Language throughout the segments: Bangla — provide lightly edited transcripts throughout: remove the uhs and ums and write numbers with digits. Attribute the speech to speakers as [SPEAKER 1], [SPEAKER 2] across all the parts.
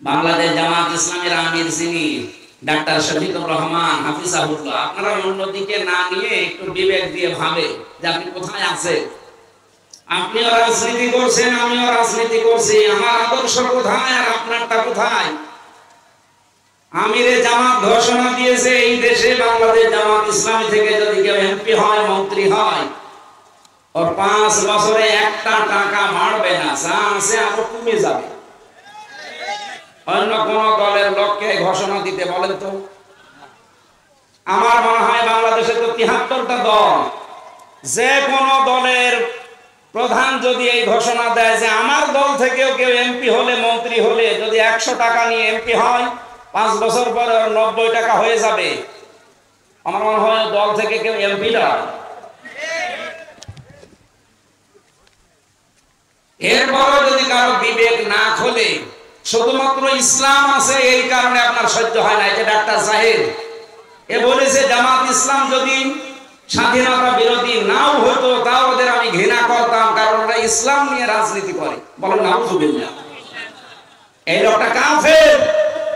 [SPEAKER 1] বাংলাদেশ জামাত ইসলামের আমির যিনি ডাক্তার শফিকুর রহমান হাফিজাহুল্লাহ, আপনারা অন্যদিকে না নিয়ে একটু বিবেক দিয়ে ভাবে যে আপনি কোথায় আছেন। আপনিও রাজনীতি করছেন, আমিও রাজনীতি করছি, আমার আদর্শ কোথায় আর আপনারটা কোথায়? আমিরে জামাত ঘোষণা দিয়েছে এই দেশে বাংলাদেশ জামাত ইসলামী থেকে যদি কেউ এমপি হয়, মন্ত্রী হয়, ওর 5 বছরে একটা টাকা বাড়বে না, যা আছে আরো কমে যাবে। অন্য কোন দলের লোককে ঘোষণা দিতে বলেন তো? আমার মনে হয় বাংলাদেশে তো 73টা দল, যে কোন দলের প্রধান যদি এই ঘোষণা দেয় যে আমার দল থেকেও কেউ এমপি হলে, মন্ত্রী হলে যদি 100 টাকা নিয়ে এমপি হয়, 5 বছর পরে 90 টাকা হয়ে যাবে, আমার মনে হয় দল থেকে কেউ এমপি নয়। এরপরও যদি কারো বিবেক না খোলে, শুধুমাত্র ইসলাম আছে এই কারণে আপনার সহ্য হয় না। এটা ডাক্তার সাহেব এ বলেছে জামাত ইসলাম যদি স্বাধীনতা বিরোধী নাও হতো তাও ওদের আমি ঘৃণা করতাম, কারণ ওরা ইসলাম নিয়ে রাজনীতি করে। বলেন নাউজুবিল্লাহ। এই লোকটা কাফের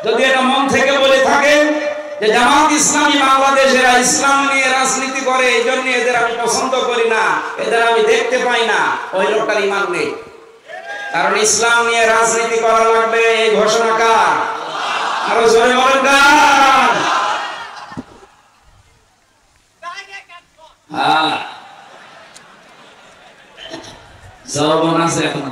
[SPEAKER 1] যদি এটা মন থেকে বলে থাকে যে জামাত ইসলামী বাংলাদেশের ইসলাম নিয়ে রাজনীতি করে, এই জন্য এদের আমি পছন্দ করি না, এদের আমি দেখতে পাই না, ওই লোকটার ঈমান নেই। কারণ ইসলাম নিয়ে রাজনীতি করা লাগবে, এই ঘোষণা কার? আরো জোরে বলেন কার? হ্যাঁ, যৌবন আছে এখন।